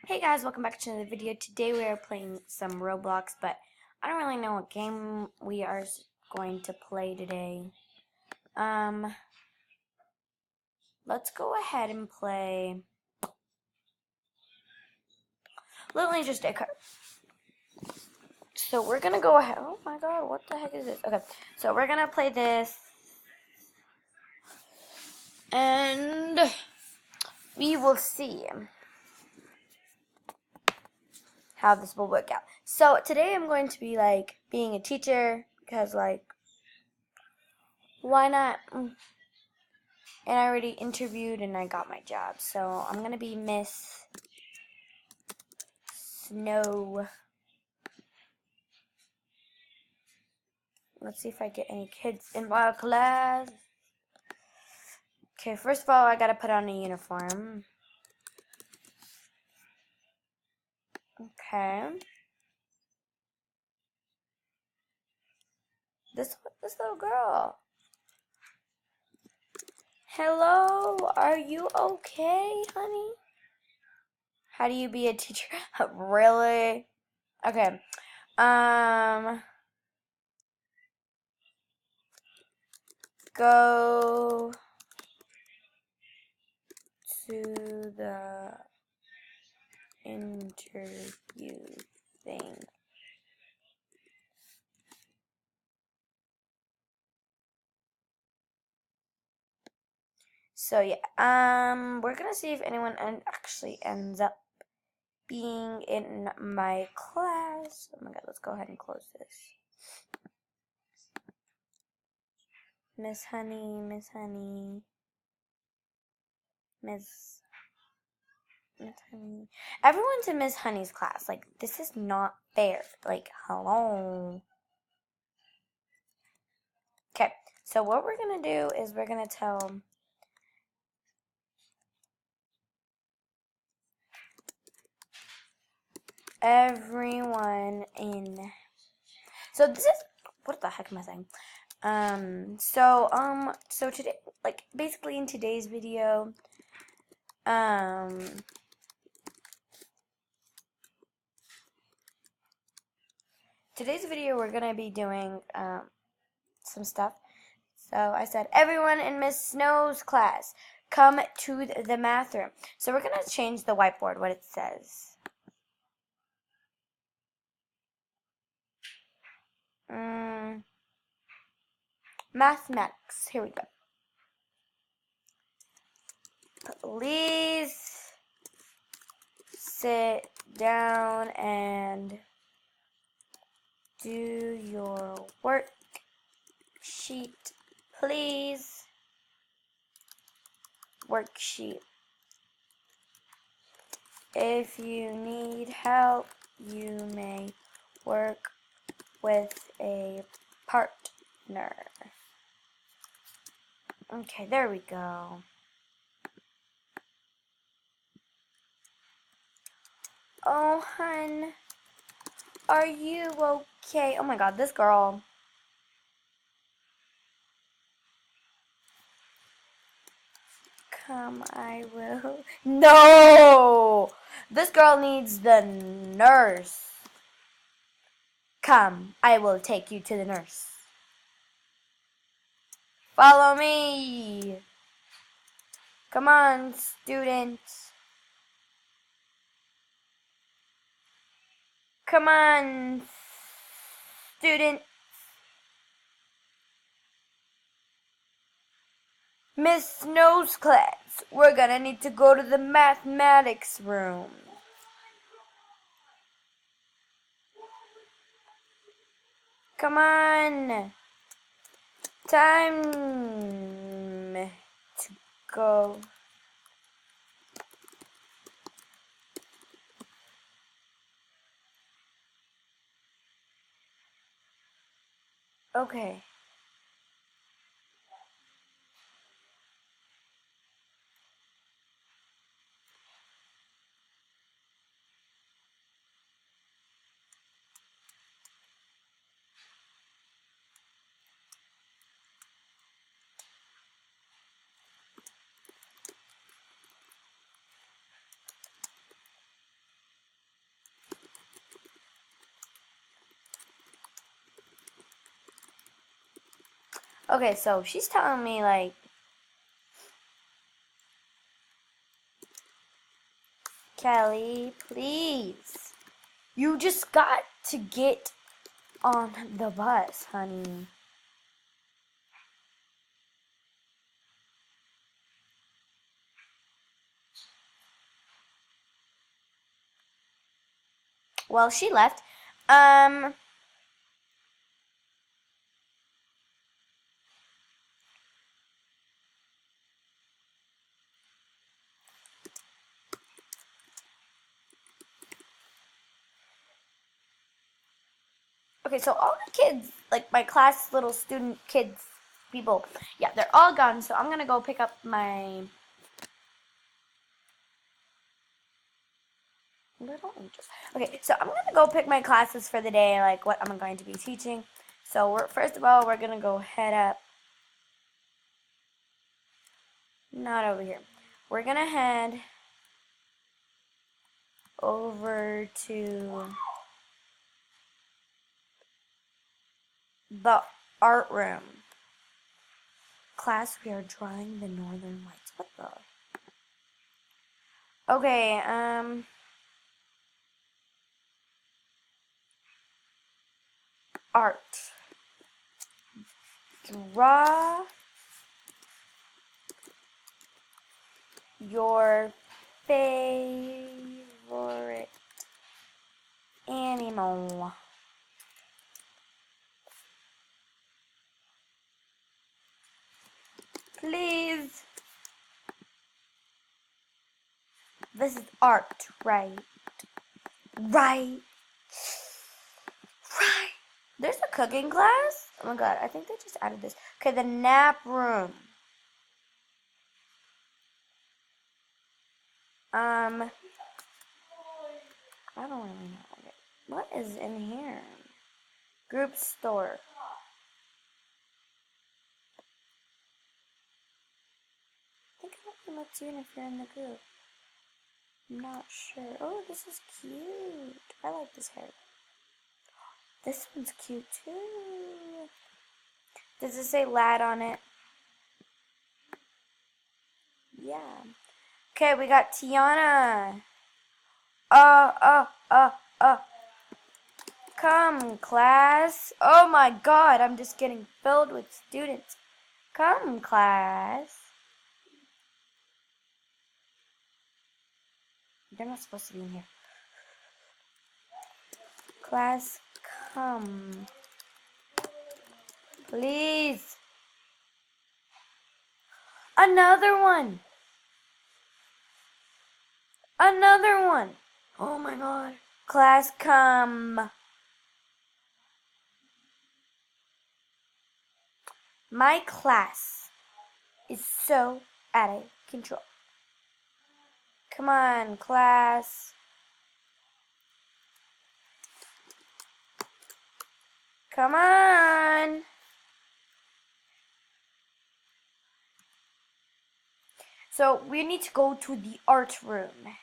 Hey guys, welcome back to another video. Today we are playing some Roblox, but I don't really know what game we are going to play today. Let's go ahead and play Literally Just a Car. So we're gonna go ahead. Oh my god, what the heck is this? Okay, so we're gonna play this, and we will see how this will work out. So today I'm going to be being a teacher because why not? And I already interviewed and I got my job. So I'm going to be Miss Snow. Let's see if I get any kids in my class. Okay, first of all, I got to put on a uniform. Okay. This little girl. Hello, are you okay, honey? How do you be a teacher? Really? Okay. Go to the interview thing. So yeah, we're gonna see if anyone actually ends up being in my class. Oh my god, let's go ahead and close this. Miss Honey, Miss Honey, Miss Honey. Everyone's in Miss Honey's class. Like, this is not fair. Like, hello. Okay, so what we're gonna do is we're gonna tell everyone in. So this is, what the heck am I saying? So today, basically in today's video, we're gonna be doing, some stuff. So I said, everyone in Miss Snow's class, come to the math room. So we're gonna change the whiteboard, what it says. Mathematics, here we go. Please sit down and do your worksheet, please. Worksheet. If you need help, you may work with a partner. Okay, there we go. Oh, hun, are you okay? Oh my god, this girl. Come, I will. No! This girl needs the nurse. Come, I will take you to the nurse. Follow me. Come on, students. Come on, student. Miss Snow's class. We're gonna need to go to the mathematics room. Come on. Time to go. Okay. Okay, so she's telling me like, Kelly, please. You just got to get on the bus, honey. Well, she left. Um, okay, so all the kids, like my class, little student kids, people, yeah, they're all gone. So I'm gonna go pick up my little angels. Okay, so I'm gonna go pick my classes for the day, like what I'm going to be teaching. So first of all, we're gonna go head up. Not over here. We're gonna head over to the art room. Class, we are drawing the northern lights. What the? Okay, art. Draw your favorite animal. Please. This is art, right? Right. Right. There's a cooking class? Oh my god, I think they just added this. Okay, the nap room. I don't really know. Okay. What is in here? Group store. I think it only lets you in if you're in the group. I'm not sure. Oh, this is cute. I like this hair. This one's cute too. Does it say lad on it? Yeah. Okay, we got Tiana. Uh, uh, uh. Come, class. Oh my god, I'm just getting filled with students. Come, class. They're not supposed to be in here. Class, come. Please. Another one. Another one. Oh my god. Class, come. My class is so out of control. Come on, class. Come on. So we need to go to the art room.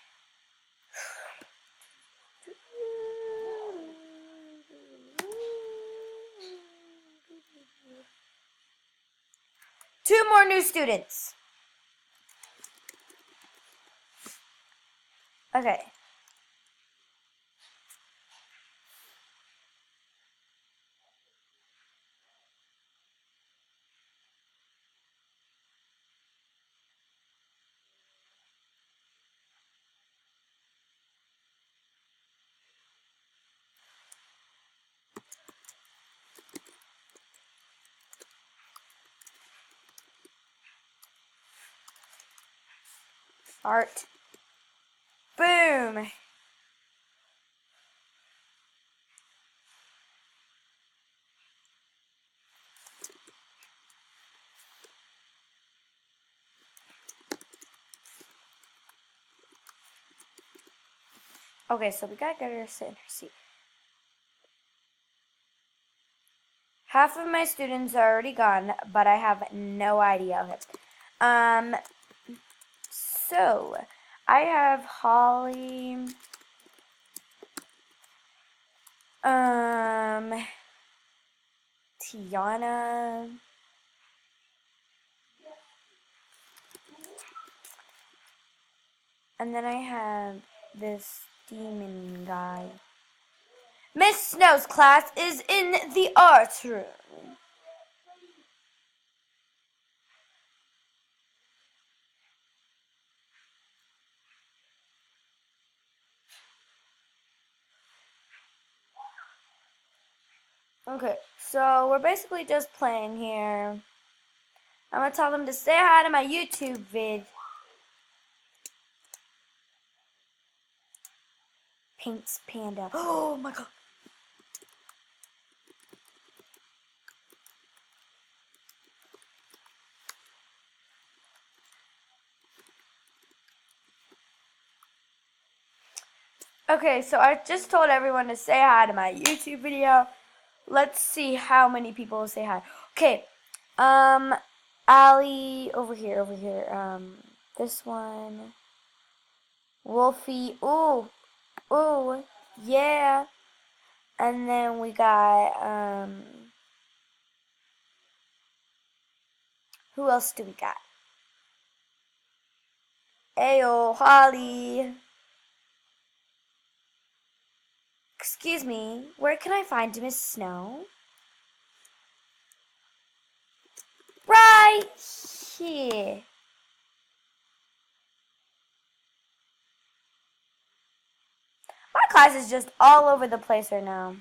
Two more new students. Okay. Art. Boom. Okay, so we gotta get her to sit in her seat. Half of my students are already gone, but I have no idea. Okay. So I have Holly. Tiana. And then I have this demon guy. Miss Snow's class is in the arts room. Okay, so we're basically just playing here. I'm gonna tell them to say hi to my YouTube vid. Paints Panda. Oh my god. Okay, so I just told everyone to say hi to my YouTube video. Let's see how many people will say hi. Okay, Ali, over here, this one. Wolfie, ooh, yeah. And then we got, who else do we got? Ayo, Holly. Excuse me, where can I find Miss Snow? Right here. My class is just all over the place right now.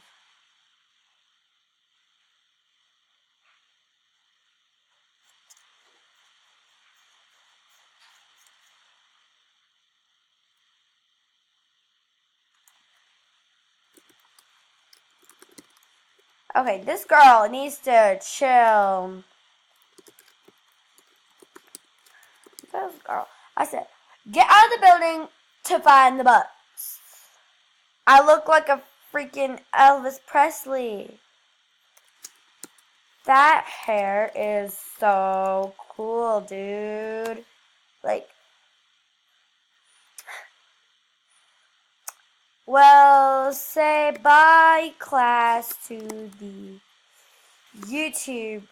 Okay, this girl needs to chill. This girl. I said, get out of the building to find the bus. I look like a freaking Elvis Presley. That hair is so cool, dude. Like, well, say bye, class, to the YouTube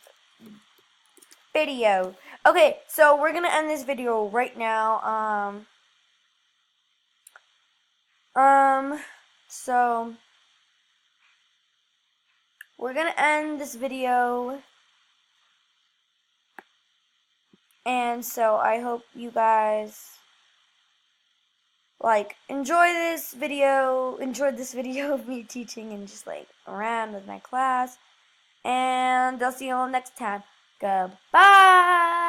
video. Okay, so we're gonna end this video right now. So we're gonna end this video, and so I hope you guys enjoyed this video of me teaching and just around with my class, and I'll see you all next time. Goodbye.